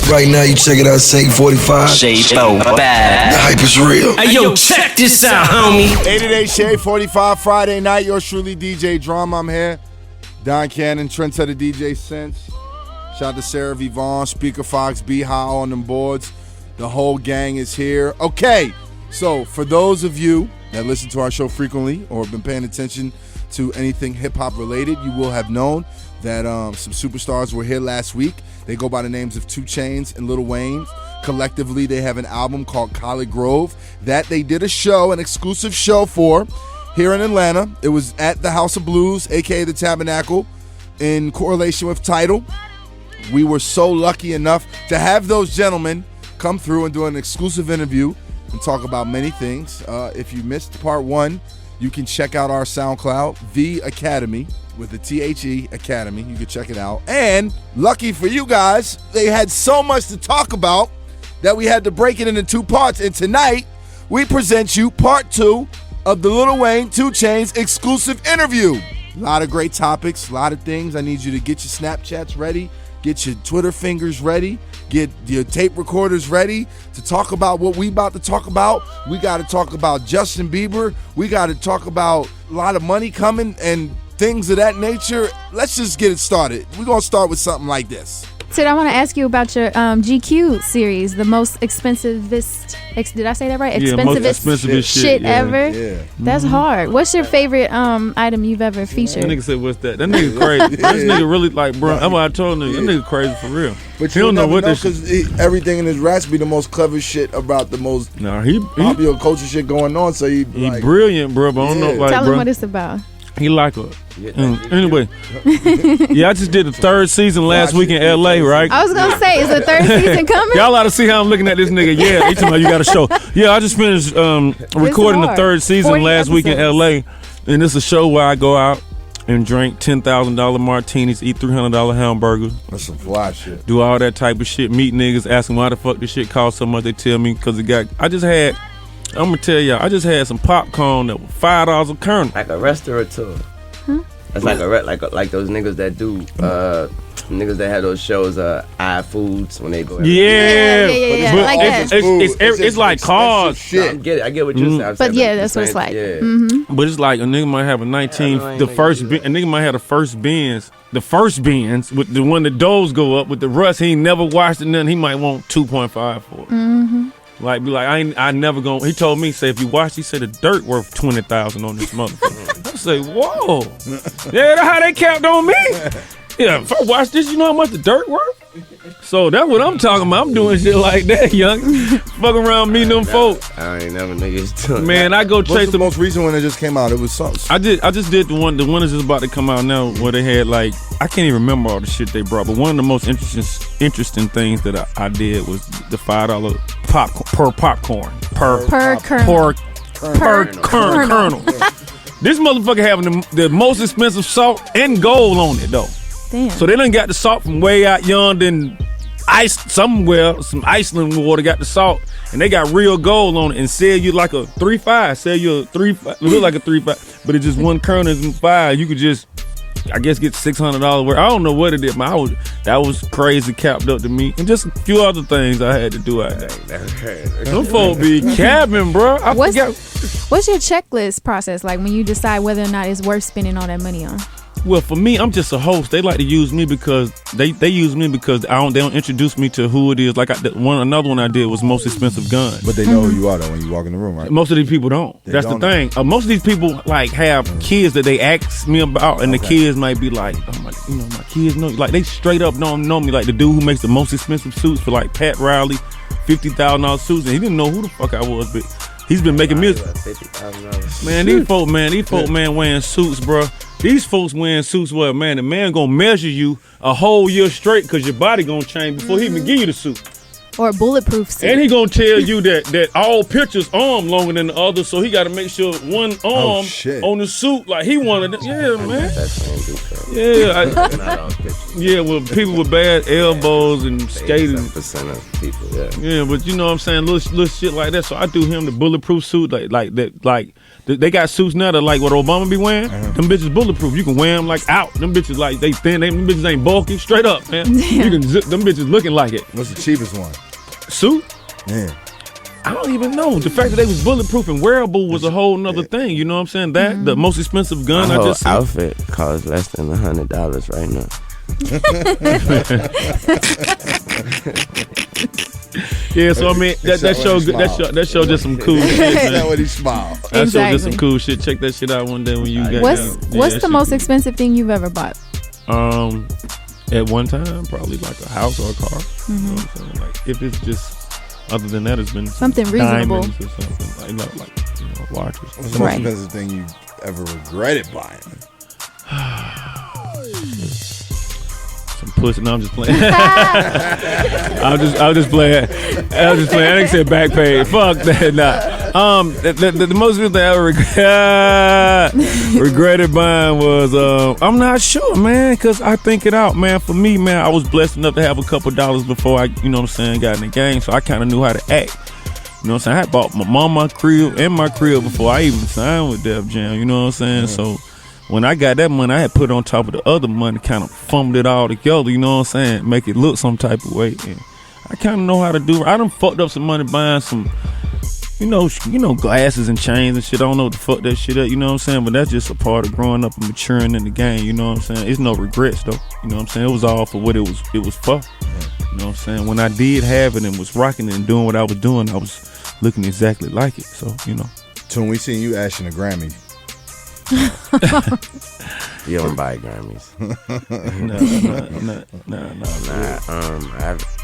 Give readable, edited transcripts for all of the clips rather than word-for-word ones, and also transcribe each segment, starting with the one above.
Right now, you check it out, Shade 45. Shade 45. The hype is real. Hey, yo, check this out, homie. 8-8 Shade 45 Friday night. Yours truly, DJ Drama. I'm here. Don Cannon, trendsetter DJ Sense. Shout out to Sarah Vivon, Speaker Fox, Be High on them boards. The whole gang is here. Okay, so for those of you that listen to our show frequently or have been paying attention to anything hip-hop related, you will have known that some superstars were here last week. They go by the names of 2 Chainz and Lil Wayne. Collectively, they have an album called Collard Grove that they did a show, an exclusive show for here in Atlanta. It was at the House of Blues, a.k.a. the Tabernacle, in correlation with Tidal. We were so lucky enough to have those gentlemen come through and do an exclusive interview and talk about many things. If you missed part 1, you can check out our SoundCloud, The Academy, with the THE Academy. You can check it out. And lucky for you guys, they had so much to talk about that we had to break it into 2 parts. And tonight, we present you part 2 of the Lil Wayne 2 Chainz exclusive interview. A lot of great topics, a lot of things. I need you to get your Snapchats ready, get your Twitter fingers ready, get your tape recorders ready to talk about what we about to talk about. We got to talk about Justin Bieber. We got to talk about a lot of money coming and things of that nature. Let's just get it started. We're going to start with something like this. Sid, I want to ask you about your GQ series, the most expensivest, did I say that right? Most expensivest shit ever? Yeah. That's hard. What's your favorite item you've ever featured? That nigga said, what's that? That nigga crazy. This nigga really like, bro, that's what I told nigga. That nigga crazy for real. But he you don't know what this because everything in his raps be the most clever shit about the most he popular culture shit going on. So he like, brilliant, bro, but I don't know, like, Tell him bro. what it's about. He like her. Anyway, I just did the 3rd season last week in LA, right? I was going to say, is the 3rd season coming? Y'all ought to see how I'm looking at this nigga. Yeah, he talking about you got a show. Yeah, I just finished recording the 3rd season last week in LA. And it's a show where I go out and drink $10,000 martinis, eat $300 hamburgers. That's some fly shit. Do all that type of shit. Meet niggas, ask them why the fuck this shit cost so much. They tell me because I'm gonna tell y'all, I just had some popcorn that was $5 a kernel. Like a restaurateur. That's like like those niggas that do niggas that have those shows iFoods when they go. Yeah. But like that. It's like cars. No, I get what you're saying. But yeah, that's what it's like. Yeah. Mm-hmm. But it's like a nigga might have a 19, a nigga might have the first Benz, with the one the doors go up with the rust. He ain't never washed it, nothing. He might want 2.5 for it. Mm-hmm. Like, be like, I never gonna. He told me, say, if you wash, he said the dirt worth $20,000 on this motherfucker. I say, whoa, yeah, that's how they count on me. Yeah, if I watch this, you know how much the dirt worth? So that's what I'm talking about. I'm doing shit like that, young. Fuck around me, them folks. I ain't never niggas doing. Man, I go chase the most recent one that just came out. It was something. I just did the one that's just about to come out now, where they had like, I can't even remember all the shit they brought, but one of the most interesting things that I did was the $5 popcorn per kernel. This motherfucker having the most expensive salt and gold on it though. Damn. So they done got the salt from way out yonder in ice somewhere, some Iceland water got the salt, and they got real gold on it and sell you like a 3.5. Sell you a 3.5. It look like a 3.5, but it's just one kernel is 5. You could just, I guess, get $600 worth. I don't know what it is, man. That was crazy capped up to me, and just a few other things I had to do out there. Them folk be capping, bro. What's your checklist process like when you decide whether or not it's worth spending all that money on? Well, for me, I'm just a host. They like to use me because they use me because they don't introduce me to who it is. Like another one I did was most expensive gun. But they know who you are though when you walk in the room, right? Most of these people don't. That's the thing. Most of these people like have kids that they ask me about, and the kids might be like, oh my kids know. Like they straight up don't know me. Like the dude who makes the most expensive suits for like Pat Riley, $50,000 suits, and he didn't know who the fuck I was, but he's been making music. Man, these folk wearing suits, bro. These folks wearing suits where, man, the man gonna measure you a whole year straight because your body gonna change before he even give you the suit. Or a bulletproof suit. And he gonna tell you that all pictures arm longer than the other, so he got to make sure one arm on the suit like he wanted it. Yeah, man. Yeah, well, people with bad elbows and skating. 80% of people, yeah. Yeah, but you know what I'm saying, little shit like that. So I do him the bulletproof suit, like that, like they got suits now that like what Obama be wearing. Them bitches bulletproof. You can wear them like out. Them bitches like they thin. Them bitches ain't bulky. Straight up, man. You can zip them bitches looking like it. What's the cheapest one? Suit? Yeah. I don't even know. The fact that they was bulletproof and wearable was a whole nother thing. You know what I'm saying? That the most expensive gun I just seen. Outfit costs less than $100 right now. Yeah, so I mean that show just some cool shit, man. That's when he smiled. That show just some cool shit. Check that shit out one day when you got. What's the most expensive thing you've ever bought? At one time, probably like a house or a car. You know what I'm saying? Like if it's just other than that, it's been something reasonable or something like watches. What's the most expensive thing you ever regretted buying? Some pussy. No, I'm just playing. I was just playing. I think said back pay. Fuck that. Nah. The most thing I ever regretted buying was I'm not sure, man, because I think it out, man. For me, man, I was blessed enough to have a couple dollars before I, you know what I'm saying, got in the game, so I kind of knew how to act. You know what I'm saying? I had bought my mama crib and my crib before I even signed with Def Jam. You know what I'm saying? So when I got that money, I had put it on top of the other money, kind of fumbled it all together, you know what I'm saying? Make it look some type of way. And I kind of know how to do it. I done fucked up some money buying some, you know, glasses and chains and shit. I don't know what the fuck that shit up, you know what I'm saying? But that's just a part of growing up and maturing in the game, you know what I'm saying? It's no regrets, though. You know what I'm saying? It was all for what it was for. You know what I'm saying? When I did have it and was rocking it and doing what I was doing, I was looking exactly like it. So, you know. So when we seen you ashing a Grammy, you don't buy Grammys. No.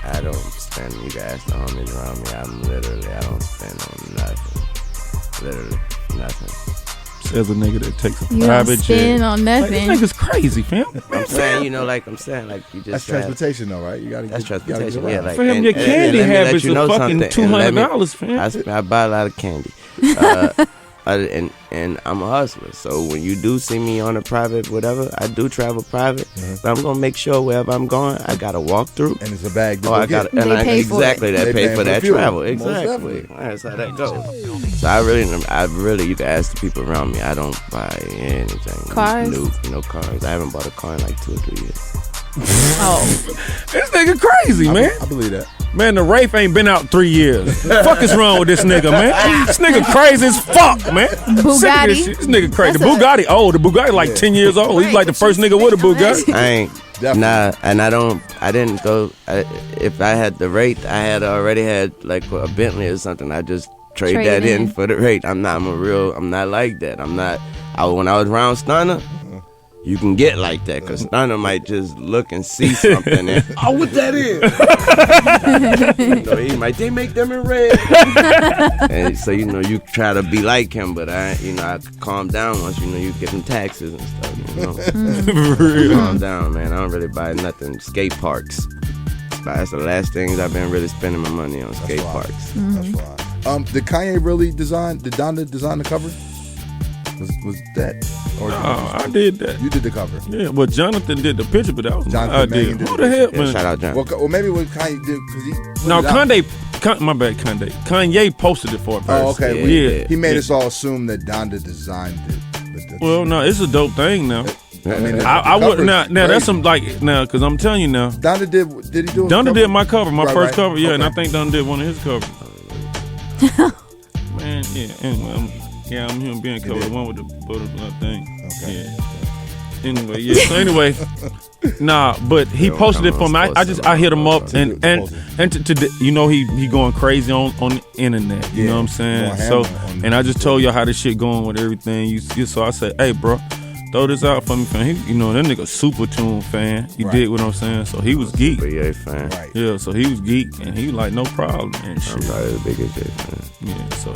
I don't spend. You guys, the homies around me, I don't spend on nothing. Literally nothing. Says a nigga that takes a you private don't spend jet. on nothing. Like, this nigga's crazy, fam. I'm saying, you just that's transportation, though, right? You gotta. That's get, transportation. You Yeah, like fam, your candy habits are fucking $200, fam. I buy a lot of candy. And I'm a hustler, so when you do see me on a private whatever, I do travel private, but I'm gonna make sure wherever I'm going, I got a walkthrough, and it's a bag. I got, and they I pay exactly for that pay for that fuel. travel, exactly. That's how that goes. So I really, you can ask the people around me. I don't buy anything. Cars? No cars. I haven't bought a car in like 2 or 3 years. Oh, This nigga crazy, man. I believe that. Man, the Wraith ain't been out 3 years. The fuck is wrong with this nigga, man? This nigga crazy as fuck, man. Bugatti. This nigga crazy. The Bugatti old. The Bugatti like 10 years old. He's like the first nigga with a Bugatti. I ain't. Definitely. Nah, and I didn't go. If I had the rate, I had already had like a Bentley or something. I just trade that in for the rate. I'm not like that. When I was around Stunner, you can get like that, because Stunner might just look and see something and, what that is? He might, they make them in red. And so, you try to be like him, but I calm down once, you get them taxes and stuff, Calm down, man. I don't really buy nothing. Skate parks. That's the last things I've been really spending my money on, skate parks. That's fine. Did Kanye really did Donda design the cover? Was that? Or I did that. You did the cover. Yeah, well, Jonathan did the picture, but that was my Jonathan idea. Mangan did Who the the hell, Yeah, man? shout out John. Well, maybe what Kanye did because he. No, my bad, Kanye posted it for a person. Oh, okay. Yeah. He made us all assume that Donda designed it. Well, no, it's a dope thing now. I mean, I would now that's some because I'm telling you now. Donda did he do? Donda did my cover, my first cover, yeah, Okay. and I think Donda did one of his covers. Man, yeah. Anyway, I'm him being covered, the one with the butterfly thing. Okay. Yeah. Anyway, yeah. So anyway, but he posted it for me. I hit him up and he going crazy on the internet. You know what I'm saying? So I just told y'all how this shit going with everything. So I said, hey, bro, throw this out for me, fan. That nigga Super Tune fan. You dig what I'm saying? So he was geek. Yeah, fan. Right. Yeah, so he was geek and he was like, no problem and shit. I'm probably the biggest J fan. Yeah, so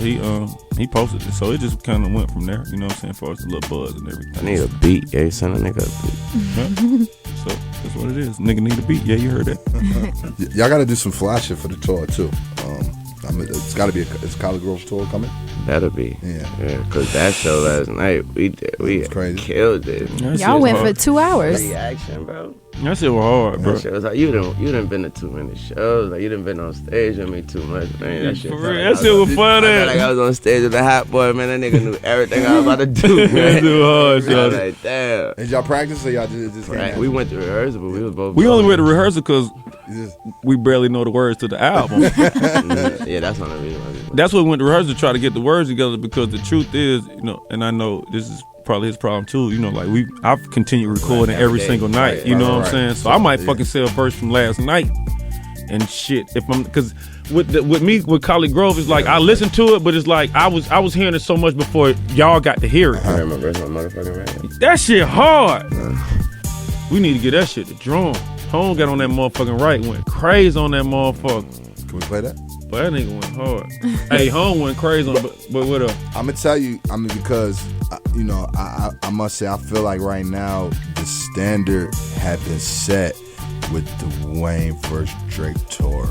he posted it. So it just kind of went from there, you know what I'm saying, as far as the little buzz and everything. I need a beat, son. A nigga a beat. So that's That's what it is. Nigga need a beat. Yeah, you heard that. Y'all got to do some fly shit for the tour too. It's got to be is College Grove tour coming? That'll be. Yeah. Cause that show last night, we crazy. killed it. Y'all went for 2 hours. Reaction, bro. That shit was hard, bro. That shit was like, you done been to too many shows. Like, you done been on stage with me too much, man. That shit, For real, that shit was fun. I felt like I was on stage with the hot boy, man. That nigga knew everything I was about to do, man. That shit was hard, I y'all. was like, damn. Did y'all practice or y'all just came Right. out? We went to rehearsal, but we was both. We only went to rehearsal because You just- we barely know the words to the album. Yeah, that's not the reason why we went. That's what we went to rehearsal to try to get the words together, because the truth is, and I know this is probably his problem too, like I've continued recording every single night, right, you know what I'm right. saying? So I might fucking say a verse from last night and shit, because with me with College Grove, it's like I listened to it, but it's like I was hearing it so much before y'all got to hear it. I remember verse my motherfucking right. That shit hard. We need to get that shit to drum. Home got on that motherfucking right, went crazy on that motherfucker. Can we play that? But that nigga went hard. Hey, Home went crazy on, but what up? I'm gonna tell you. Because I must say I feel like right now the standard had been set with the Wayne first Drake tour.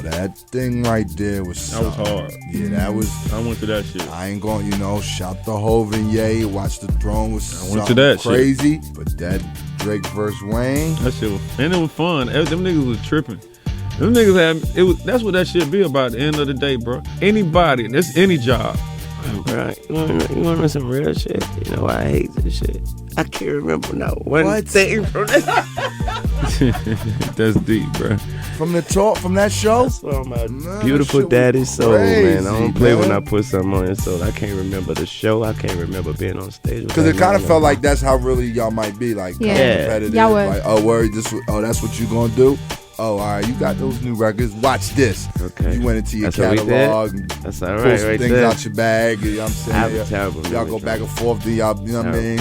That thing right there was That was something. hard. Yeah, that was. I went to that shit. I ain't going. Shout the Hov and Ye. Watch the Throne was I went to something that shit. crazy. But that Drake versus Wayne. That shit was, and it was fun. Them niggas was tripping. Them niggas had that's what that shit be about at the end of the day, bro. Anybody, that's any job. Right. You want to know some real shit? You know why I hate this shit? I can't remember not one thing from this. That's deep, bro. From the talk, from that show? That's on my Man, beautiful that shit daddy's was soul, man. I crazy, don't play when man. I put something on his soul. I can't remember the show. I can't remember being on stage. Because it kind of felt like that's how really y'all might be. Like, Yeah. competitive. Y'all were. Like, that's what you gonna do? Oh, all right, you got those new records. Watch this. Okay. You went into your That's what we did. catalog and That's all pull right, some right things there. out your bag. You know what I'm saying? I have a terrible Y'all memory, go back John. and forth. Then y'all, you know what I mean?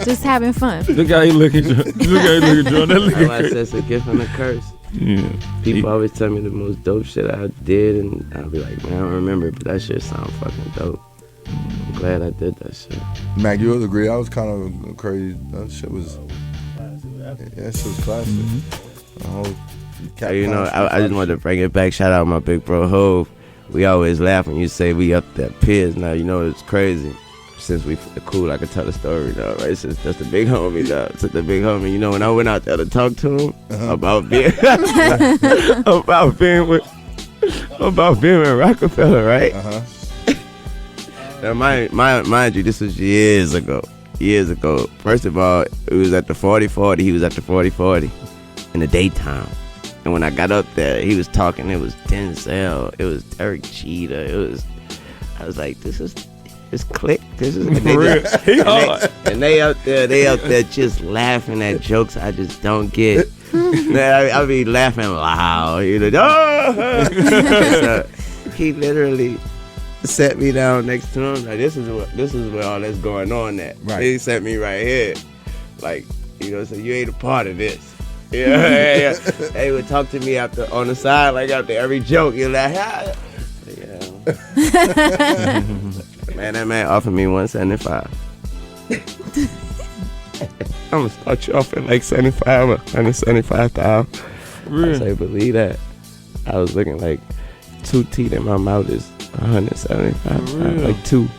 Just having fun. Look how he looking, John. Look how he looking, John. That That's looking why I crazy. said it's a gift and a curse. Yeah. People always tell me the most dope shit I did, and I'll be like, man, I don't remember, but that shit sound fucking dope. I'm glad I did that shit. Mac, you would agree? That was kind of crazy. That shit was. Yeah, that shit was classic. The whole Cat You know, Pound I just wanted to bring it back. Shout out my big bro Hov. We always laugh when you say we up there peers. Now you know it's crazy. Since we cool, I can tell the story now, right? Since that's the big homie, dog. Since the big homie, you know, when I went out there to talk to him about being about being with Rockefeller, right? Now, mind you, this was years ago. Years ago. First of all, it was at the 40-40. He was at the 40-40 in the daytime. And when I got up there, he was talking. It was Denzel. It was Derek Jeter. I was like, this is click. This is For real. He hard. and they out there just laughing at jokes I just don't get. I be laughing loud. So, he literally sat me down next to him. Like, this is where all that's going on at. Right. He sat me right here. Like, so you ain't a part of this. Yeah. They would talk to me on the side, like after every joke. You're like, yeah. Man, that man offered me $175. I'm gonna start you off at like $175,000. Real. I say, believe that. I was looking like 2 teeth in my mouth is $175,000. Like two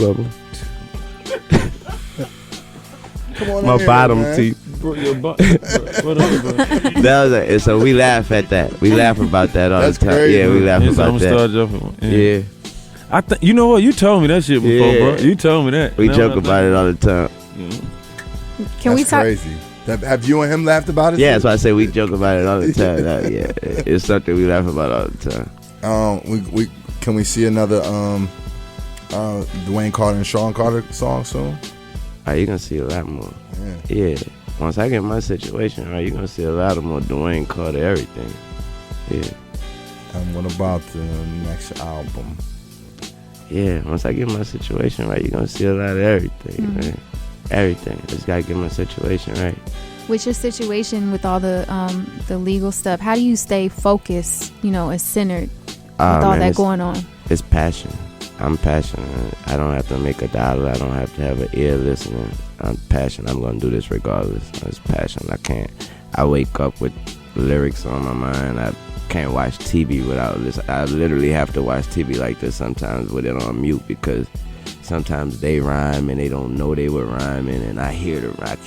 of them. Come on My in here, bottom man. teeth. Bro, your butt. What up, bro? That was it. So we laugh at that. We laugh about that all That's the time. crazy. Yeah, we laugh Yeah, so I'm about gonna that. start jumping. Yeah, I think you know what? You told me that shit before, Yeah. bro. You told me that. we Now joke I about it all the time. Can we That's talk? crazy. Have you and him laughed about it? Yeah, that's why I say we joke about it all the time. Yeah, it's something we laugh about all the time. We can we see another Dwayne Carter and Sean Carter song soon? Right, you're gonna see a lot more. Yeah. Yeah. Once I get my situation right, you're gonna see a lot of more Dwayne Carter everything. Yeah. And what about the next album? Yeah. Once I get my situation right, you're gonna see a lot of everything, man. Everything. Just gotta get my situation right. With your situation with all the legal stuff, how do you stay focused, and centered with all Man, that it's- going on? It's passion. I'm passionate. I don't have to make a dollar. I don't have to have an ear listening. I'm passionate. I'm gonna do this regardless. It's passion. I wake up with lyrics on my mind. I can't watch TV without this. I literally have to watch TV like this sometimes with it on mute because sometimes they rhyme and they don't know they were rhyming, and I hear the rhyme.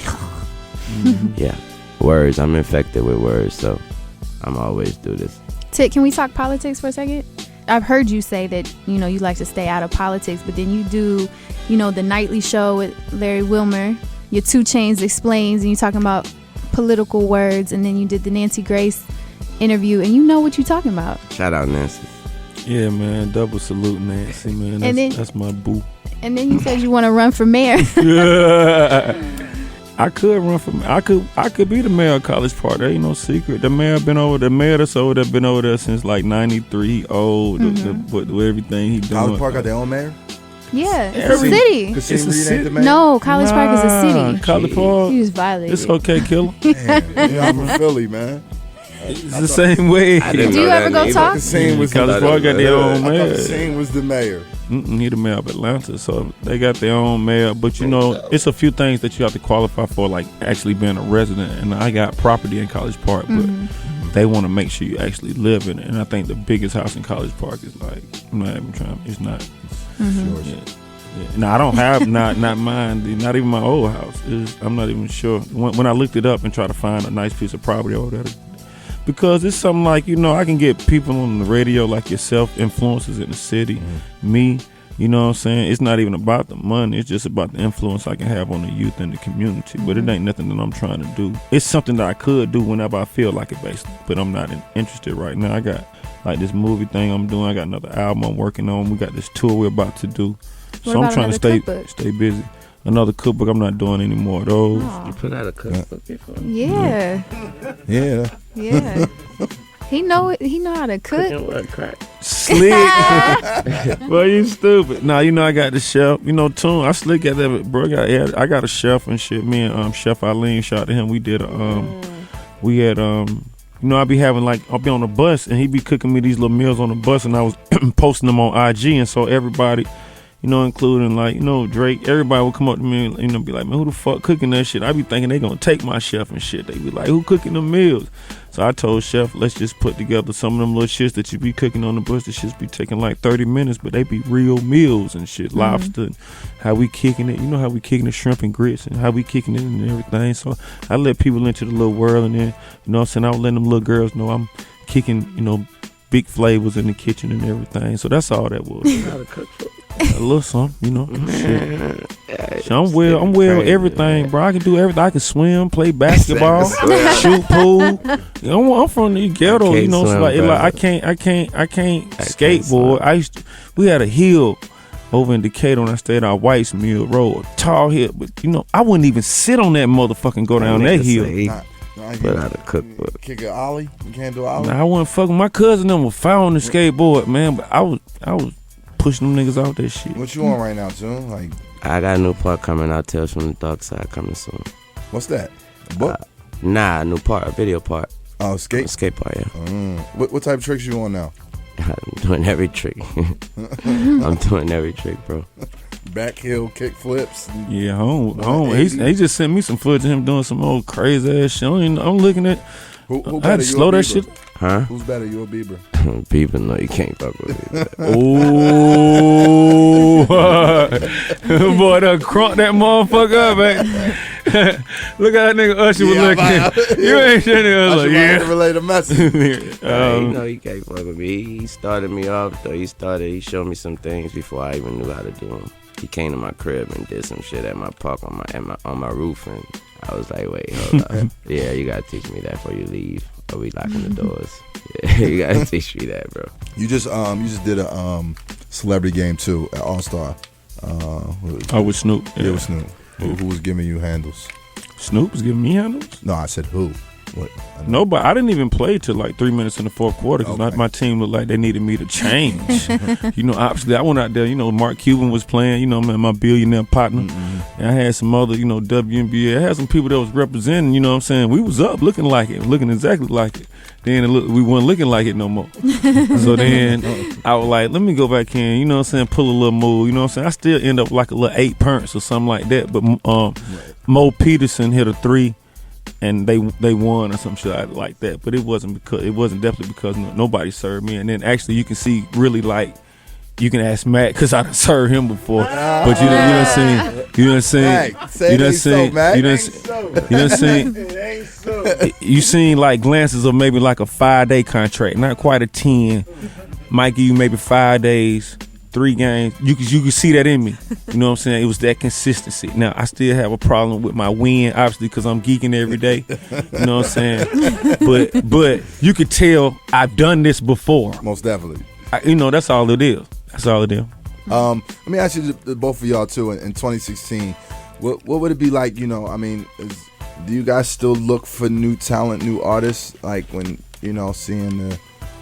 Yeah, words. I'm infected with words, so I'm always do this. Tit, can we talk politics for a second? I've heard you say that, you know, you like to stay out of politics, but then you do, you know, the nightly show with Larry Wilmer, your 2 Chainz Explains, and you're talking about political words, and then you did the Nancy Grace interview, and you know what you're talking about. Shout out Nancy. Yeah, man. Double salute Nancy, man. That's my boo. And then you said you want to run for mayor. I could run for mayor. I could be the mayor of College Park. There ain't no secret. The mayor that's over there been over there since like 93. He old. With everything he doing. College Park got their own mayor? Yeah, it's a city. It's a city. No, College Park is a city. College Park. You just violated. It's okay, killer. Yeah, I'm from Philly, man. It's the same way. Do you ever go talk? College Park got their own mayor. The same was the mayor. He the mayor of Atlanta, so they got their own mayor. But you know, it's a few things that you have to qualify for, like actually being a resident. And I got property in College Park, but they want to make sure you actually live in it. And I think the biggest house in College Park is like, I'm not even trying. It's not. Yeah. No, I don't have not mine. Not even my old house. I'm not even sure. When I looked it up and tried to find a nice piece of property over there. Because it's something like, you know, I can get people on the radio like yourself, influencers in the city, me, you know what I'm saying? It's not even about the money. It's just about the influence I can have on the youth and the community. But it ain't nothing that I'm trying to do. It's something that I could do whenever I feel like it, basically. But I'm not interested right now. I got like this movie thing I'm doing. I got another album I'm working on. We got this tour we're about to do. So I'm trying to stay busy. Another cookbook. I'm not doing any more of those. You put out a cookbook before? Yeah. He know how to cook. Slick. Well, you stupid. Nah, you know I got the chef. You know, Toon, I slick at that, bro. I got a chef and shit. Me and Chef Eileen, shout out to him. We did we had you know, I'll be on the bus and he be cooking me these little meals on the bus, and I was posting them on IG, and so everybody, you know, including like, you know, Drake, everybody would come up to me and, you know, be like, man, who the fuck cooking that shit? I be thinking they gonna take my chef and shit. They be like, who cooking the meals? So I told Chef, let's just put together some of them little shits that you be cooking on the bus. The shits be taking like 30 minutes, but they be real meals and shit. Lobster, how we kicking it. You know how we kicking the shrimp and grits and how we kicking it and everything. So I let people into the little world, and then, you know what I'm saying, I was letting them little girls know I'm kicking, you know, big flavors in the kitchen and everything. So that's all that was. How to cook for a little something, you know. Shit. I'm well everything, bro. I can do everything. I can swim, play basketball, shoot pool. You know, I'm from the ghetto, you know. So like I can't skateboard. We had a hill over in Decatur when I stayed on White's Mill Road, a tall hill, but you know, I wouldn't even sit on that motherfucking go down that hill. Put out a cookbook. Kick an ollie? You can't do ollie? Nah, I wasn't fucking. My cousin them was foul on the skateboard, man, but I was pushing them niggas out that shit. What you on right now, June? Like, I got a new part coming out, Tales from the Dark Side, coming soon. What's that? A book? Nah, new part, a video part. Oh, skate? Skate part, yeah. What type of tricks you on now? I'm doing every trick. I'm doing every trick, bro. Back heel, kick flips. Yeah, home. He just sent me some footage of him doing some old crazy ass shit. I'm looking at. Who I had to slow that shit. Huh? Who's better, you or Bieber? Bieber, no, you can't fuck with me. Oh, boy, done crunk that motherfucker up, man. Look how that nigga Usher was looking. You ain't sure nigga was like, yeah. To relay the message. You know, he can't fuck with me. He started me off, though. He showed me some things before I even knew how to do them. He came to my crib and did some shit at my park on my roof, and I was like, wait, hold up. Yeah, you gotta teach me that before you leave. Or we locking the doors. Yeah, you gotta teach me that, bro. You just did a celebrity game too at All Star. With Snoop. Yeah, with Snoop. Who was giving you handles? Snoop was giving me handles? No, I said who. What? No, but I didn't even play till like 3 minutes in the fourth quarter because my team looked like they needed me to change. Obviously I went out there. Mark Cuban was playing. My billionaire partner. And I had some other, WNBA. I had some people that was representing. We was up, looking like it, looking exactly like it. Then we weren't looking like it no more. So then I was like, let me go back in. Pull a little move. I still end up like a little 8 points or something like that. But Mo Peterson hit a 3. And they won or some shit like that, but it wasn't definitely because nobody served me. And then actually you can see really like you can ask Matt because I done served him before, but you done seen like glances of maybe like a 5-day contract, not quite a 10. Might give you maybe 5 days. 3 games, you could see that in me. You know what I'm saying? It was that consistency. Now, I still have a problem with my win, obviously, because I'm geeking every day. You know what I'm saying? But you could tell I've done this before. Most definitely. That's all it is. That's all it is. Let me ask you, both of y'all, too, in 2016, what would it be like, do you guys still look for new talent, new artists, like when, seeing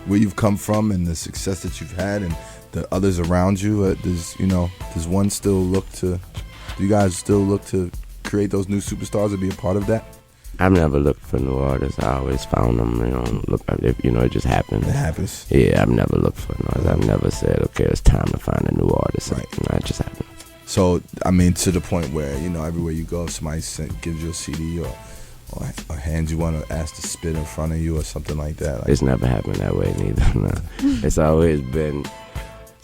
where you've come from and the success that you've had and the others around you? Does one still look to? Do you guys still look to create those new superstars or be a part of that? I've never looked for new artists. I always found them. It just happened. It happens. Yeah, I've never looked for noise. I've never said, okay, it's time to find a new artist. Right. It just happened. So to the point where everywhere you go, if somebody gives you a CD or hands you one or asks to spit in front of you or something like that. It's never happened that way neither. No. It's always been.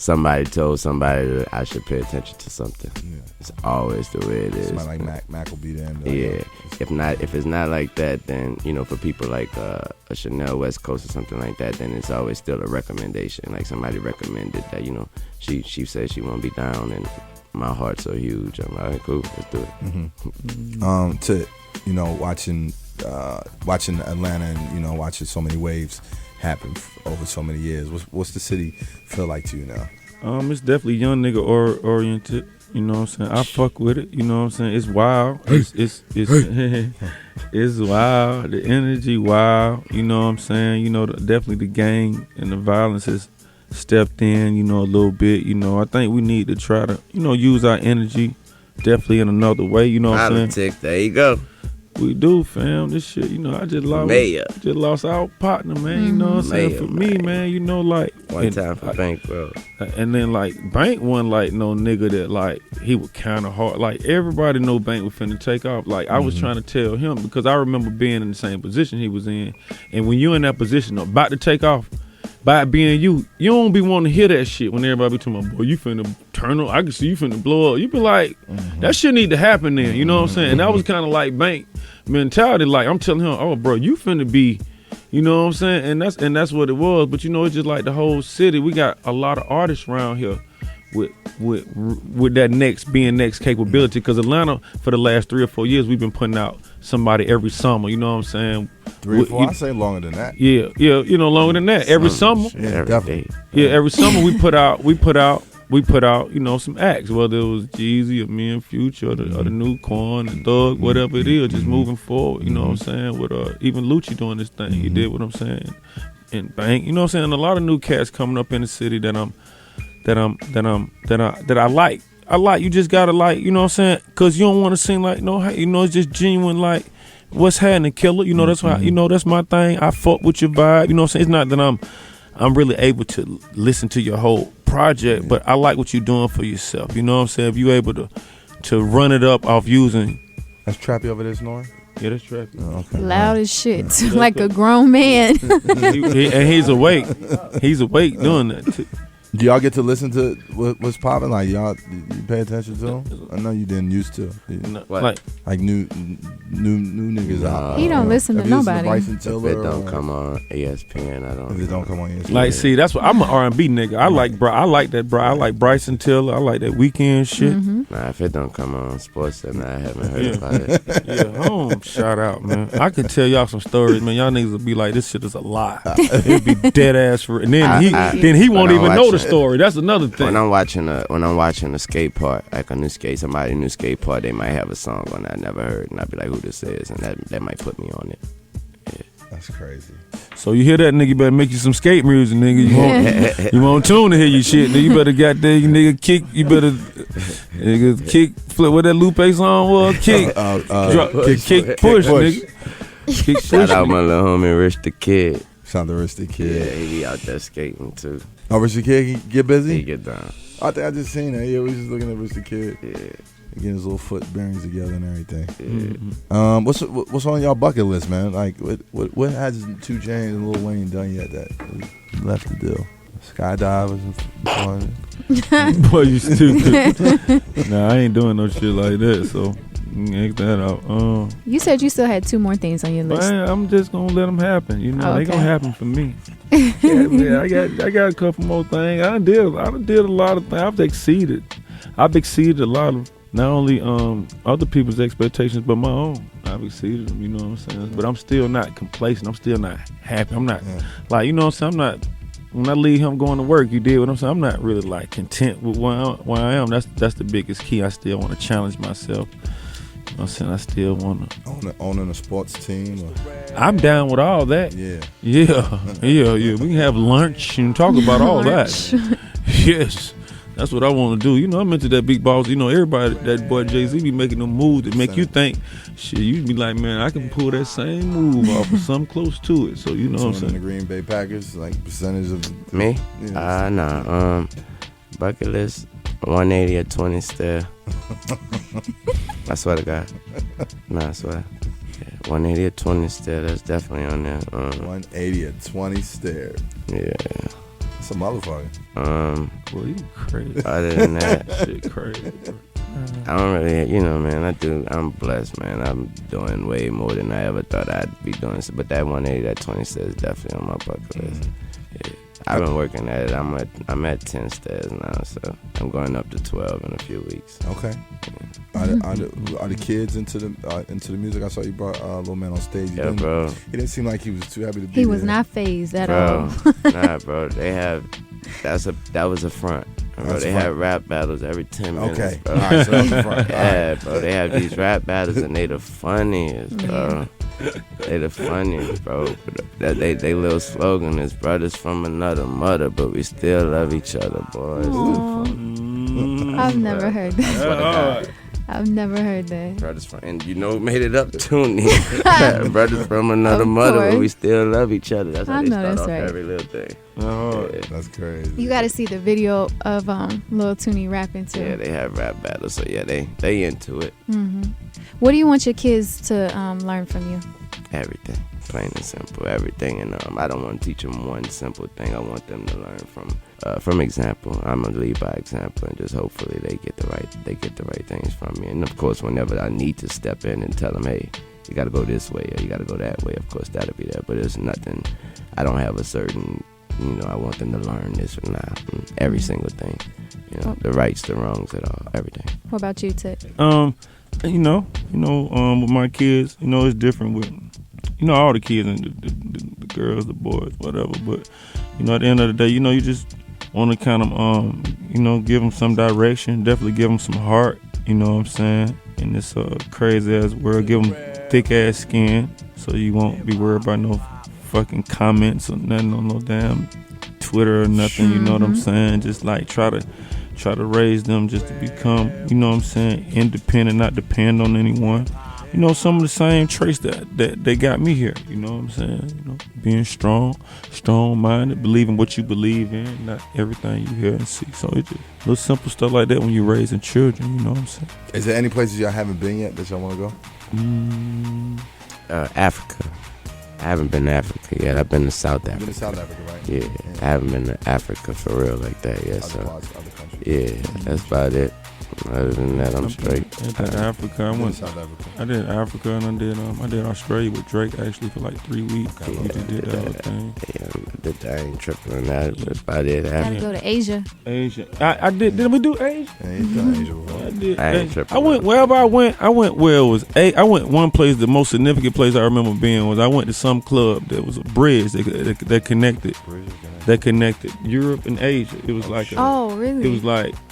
Somebody told somebody that I should pay attention to something. Yeah. It's always the way it is. Somebody like Mac will be there. Yeah. If it's not like that, then for people like a Chanel West Coast or something like that, then it's always still a recommendation. Like somebody recommended that she said she won't be down, and my heart's so huge. I'm like, all right, cool, let's do it. Watching Atlanta and watching so many waves happen over so many years. What's the city feel like to you now? It's definitely young nigga oriented. You know what I'm saying? I fuck with it. You know what I'm saying? It's wild. It's it's wild. The energy wild. You know what I'm saying? Definitely the gang and the violence has stepped in. A little bit. I think we need to try to use our energy definitely in another way. You know what I'm saying? There you go. We do, fam. This shit, I just lost our partner, man. You know what I'm saying? For me, man, one time for Bank, bro. And then Bank wasn't like no nigga that he was kind of hard. Like everybody know Bank was finna take off. Like I was trying to tell him because I remember being in the same position he was in, and when you're in that position about to take off, by being you don't be wanting to hear that shit when everybody be telling my boy, you finna turn on, I can see you finna blow up. You be like, that shit need to happen then, you know what I'm saying? And that was kind of like Bank mentality. Like I'm telling him, oh bro, you finna be, you know what I'm saying? And that's what it was. But it's just like the whole city. We got a lot of artists around here with that next capability. Because Atlanta, for the last 3 or 4 years, we've been putting out somebody every summer. You know what I'm saying? 3 or 4. I say longer than that. Yeah, longer than that. Every summer. Yeah, definitely. Yeah, every summer we put out some acts, whether it was Jeezy or me and Future or the new Corn, the Thug, whatever it is, just moving forward. You know what I'm saying? With even Lucci doing this thing, he did what I'm saying, and Bank. You know what I'm saying? A lot of new cats coming up in the city that I like. I like. You just gotta like. You know what I'm saying? Cause you don't want to seem like it's just genuine like. What's happening, killer? That's why. That's my thing. I fuck with your vibe. You know what I'm saying? It's not that I'm really able to listen to your whole project, but I like what you're doing for yourself. You know what I'm saying? If you able to run it up off using. That's Trappy over there snoring? Yeah, that's Trappy. Oh, okay. Loud as shit, like a grown man. And he's awake. He's awake doing that too. Do y'all get to listen to what's popping? Like y'all, you pay attention to them? I know you didn't used to. Like new niggas out. He don't listen to nobody. If it don't come on ESPN, I don't. If it don't come on ESPN, like see, that's what I'm an R&B nigga. I like that, bro. I like Bryson Tiller. I like that weekend shit. Nah, if it don't come on sports, then I haven't heard about it. Yeah, shout out, man. I can tell y'all some stories, man. Y'all niggas will be like, this shit is a lie. It'd be dead ass for, and then he won't even know the story. That's another thing. When I'm watching a skate park, like a new skate park, they might have a song on that I never heard, and I'd be like, who this is, and that might put me on it. Yeah. That's crazy. So you hear that, nigga, you better make you some skate music, nigga. You want tune to hear your shit, nigga. You better got that, nigga, kick. You better, nigga, kick, flip. What that Lupe song was? Kick, drop, kick, push, nigga. Kick, push. Shout out my little homie, Rich the Kid. Shout out to Rich the Kid. Yeah, he be out there skating too. Oh, Rich the Kid, he get busy? He get down. I think I just seen that. Yeah, we just looking at Rich the Kid. Yeah. Getting his little foot bearings together and everything. Yeah. What's on y'all bucket list, man? Like, what has 2 Chainz and Lil Wayne done yet that is left to do? Skydivers and fun. Boy, you stupid. Nah, I ain't doing no shit like that, so X that out. You said you still had 2 more things on your list. I'm just gonna let them happen. You know, Oh, they okay. gonna happen for me. Yeah, I got a couple more things. I did a lot of things. I've exceeded a lot of not only other people's expectations but my own. I've exceeded them. You know what I'm saying? But I'm still not complacent. I'm still not happy. I'm not like, you know what I'm saying. I'm not. When I leave him going to work, you did what I'm saying. I'm not really like content with where I am. That's the biggest key. I still want to challenge myself. You know what I'm saying? I still want to Owning a sports team. I'm down with all that. Yeah. Yeah. We can have lunch and talk about all that. Yes. That's what I want to do. You know, I'm into that big boss. You know, everybody, that boy Jay-Z be making them moves that make you think, shit, you be like, man, I can pull that same move off or something close to it. So, you know what I'm saying? The Green Bay Packers, like percentage of... Me? Yeah. Nah. Bucket list, 180 or 20 still. I swear to God. Nah, I swear. Yeah, 180 or 20 still. That's definitely on there. 180 or 20 stare. Yeah. That's a motherfucker. Boy, you crazy. Other than that, Shit crazy, bro. I don't really, you know, man, I'm blessed, man. I'm doing way more than I ever thought I'd be doing. But that 180, that 20 stairs is definitely on my bucket list. Yeah. I've been working at it. I'm at 10 stairs now, so I'm going up to 12 in a few weeks. Okay. Are the kids into the music? I saw you brought Lil Man on stage. Yeah, bro. He didn't seem like he was too happy to be He there. was not phased at Bro, all. nah, bro. That was a front. Bro, they have rap battles every 10 minutes. Okay. Bro. All right, so that's the front. Yeah, bro. They have these rap battles and they the funniest, bro. They the funniest, bro. They little slogan is brothers from another mother, but we still love each other, boys. I've never heard that. That's what I got. I've never heard that. Brothers from, and you know, made it up to me. Brothers from another Of mother, but course. we still love each other. That's how I they know start that's off right. every little thing. Yeah. That's crazy. You got to see the video of Lil Toonie rapping too. Yeah, they have rap battles, so yeah, they into it. What do you want your kids to learn from you? Everything, plain and simple, everything. And I don't want to teach them one simple thing. I want them to learn from example. I'm gonna lead by example, and just hopefully they get the right things from me. And of course, whenever I need to step in and tell them, hey, you got to go this way or you got to go that way, of course that'll be there. But it's nothing. I don't have a certain. You know, I want them to learn this or not. Every single thing. You know, the rights, the wrongs, it all, everything. What about you, Tit? You know, with my kids, you know, it's different with, you know, all the kids and the girls, the boys, whatever. But, you know, at the end of the day, you know, you just want to kind of, you know, give them some direction. Definitely give them some heart, you know what I'm saying? In this crazy ass world, give them thick ass skin so you won't be worried about no fucking comments or nothing on no damn Twitter or nothing, you know what I'm saying? Just like try to raise them just to become, you know what I'm saying, independent, not depend on anyone. You know, some of the same traits that they got me here, you know what I'm saying? You know, being strong-minded, believing what you believe in, not everything you hear and see. So it's just little simple stuff like that when you're raising children, you know what I'm saying? Is there any places y'all haven't been yet that y'all want to go? Africa. I haven't been to Africa yet. I've been to South Africa. You've been to South Africa, right? Yeah. I haven't been to Africa for real like that yet. Other So parts, other countries. yeah, that's about it. Other than that, I'm straight. I did Africa. I Been to went. South Africa. I did Africa and I did Australia with Drake actually for like 3 weeks. Okay, We just did that whole thing. Yeah, I ain't tripping on that. That's about it. Gotta go to Asia. Asia. I did. Did we do Asia? Yeah, you've done Asia before. I did. I ain't Asia. tripping. I went wherever I went. I went where it was. I went one place. The most significant place I remember being was I went to some club that was a bridge that connected. That connected Europe and Asia. It was like Oh, really?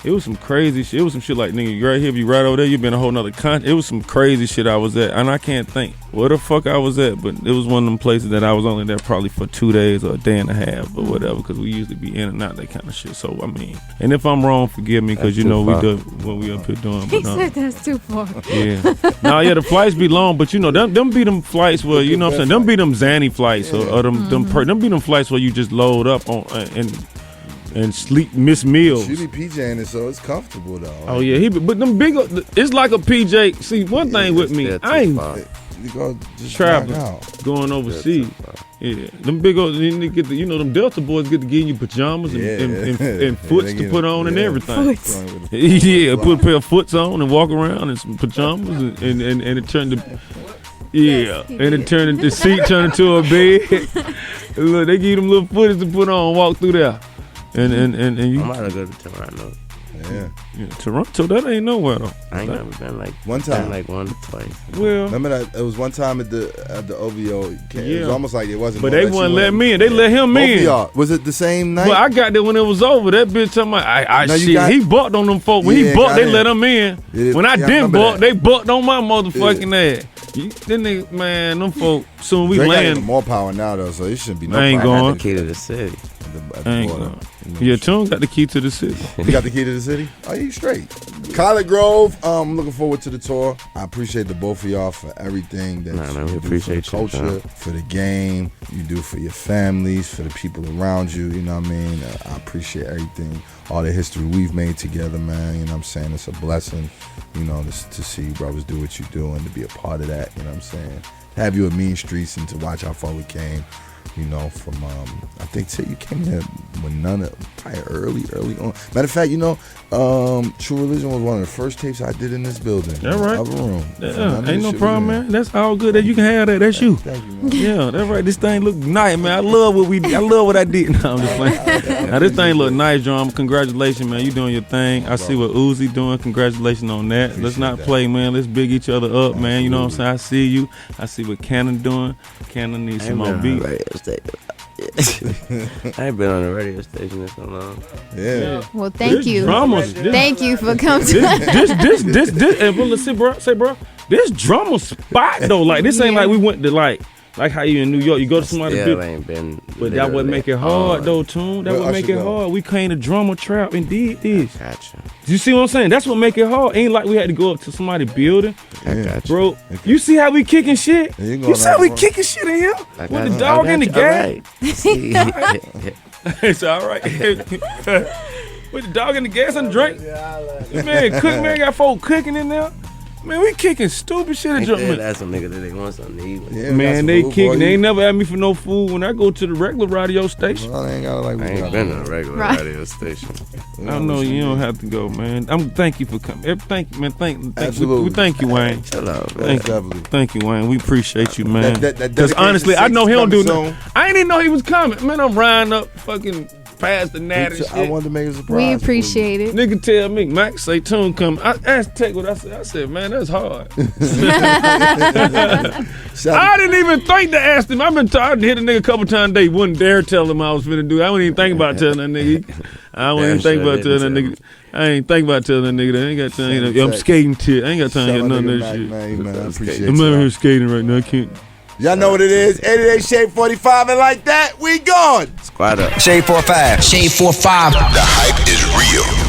it was some crazy shit. It was some shit like, nigga, you right here, you right over there, you been a whole nother country. It was some crazy shit I was at, and I can't think where the fuck I was at, but it was one of them places that I was only there probably for 2 days or a day and a half or whatever, because we usually be in and out that kind of shit. So I mean, and if I'm wrong, forgive me, because you know we do what we up here doing. He But, said that's too far. yeah, the flights be long, but you know them be them flights where you know what I'm saying, them be them Zanny flights or them be them flights where you just load up on and sleep, miss meals. She be PJing it, so it's comfortable though. Oh yeah, but them big, it's like a PJ. See, one thing with me, I ain't You go just traveling, knock out. going overseas. Yeah, them big old, you get the, them Delta boys get to give you pajamas and foots to put on and everything. Yeah, put a pair of foots on and walk around in some pajamas and it turned to and it turned the seat turned into a bed. Look, they give you them little footies to put on, walk through there. And you. I might have go to Toronto. Yeah, Toronto, that ain't nowhere though. I ain't never been like one time, like once or twice. Well, remember that it was one time at the OVO. It was almost like it wasn't. But they wouldn't let me in. They let him in. Y'all. Was it the same night? Well, I got there when it was over. That bitch talking about, he bucked on them folks. When he bucked, they let him in. When I didn't buck, they bucked on my motherfucking ass. Then nigga, man, them folks, soon we Drake land. got more power now though, so it shouldn't be no I ain't problem. going. The key to the city. I ain't going. Yeah, Tune got the key to the city. You got the key to the city? Oh, you straight. Collard Grove, I'm looking forward to the tour. I appreciate the both of y'all for everything that you do for the culture, for the game, you do for your families, for the people around you, you know what I mean? I appreciate everything, all the history we've made together, man, you know what I'm saying? It's a blessing, you know, to see you brothers do what you do and to be a part of that, you know what I'm saying? To have you at Mean Streets and to watch how far we came. You know, from I think you came here when probably early on. Matter of fact, you know, True Religion was one of the first tapes I did in this building. That right? Other room. Yeah, ain't no problem, man. That's all good. That you can have that. That's you. Thank you, man. Yeah, that's right. This thing look nice, man. I love what I did. No, I'm just playing. Now this thing look nice, Drum. Congratulations, man. You doing your thing. I see what Uzi doing. Congratulations on that. Let's not play, man. Let's big each other up, man. You know what I'm saying? I see you. I see what Cannon doing. Cannon needs some more beat. I ain't been on the radio station in so long. Yeah. Well, thank you. Thank you for coming. This. And let's say, bro. This drama spot though, like this ain't like we went to like how you in New York. You go to somebody's building. But that would make it hard though, Tune. That would make it hard. We came to drama trap and did this. Gotcha. You see what I'm saying? That's what make it hard. Ain't like we had to go up to somebody's building. I got you. Bro, you see how we kicking shit? You see how we kicking shit in here? With the dog in the gas? It's all right. With the dog in the gas and drink. Man, got folk cooking in there. Man, we kicking stupid shit at Jumpman. That's some nigga that they want something to eat. Yeah, man, they kicking. They ain't never had me for no food when I go to the regular radio station. Well, I ain't been to a regular radio station. I know you don't have to go, man. Thank you for coming. Thank you, man. Absolutely. We thank you, Wayne. Chill out, man. Thank you, Wayne. We appreciate you, man. Because honestly, I know he don't do nothing. I ain't even know he was coming. Man, I'm riding up fucking past the natty shit. I wanted to make a surprise. We appreciate it. Nigga tell me, Max say Tune come. I asked Tech what I said. I said, man, that's hard. I didn't even think to ask him. I've been tired to hit a nigga a couple times a day. Wouldn't dare tell him I was finna do it. I wouldn't even think about telling that nigga. I wouldn't even think about telling that nigga. I ain't think about telling that nigga that. I ain't got time. I'm skating shit. I ain't got time to hear none of that shit. Man, I appreciate I'm out here skating right now. I can't. Y'all know what it is. 88 Shade 45, and like that, we gone. Squad up. Shade 45. Shade 45. The hype is real.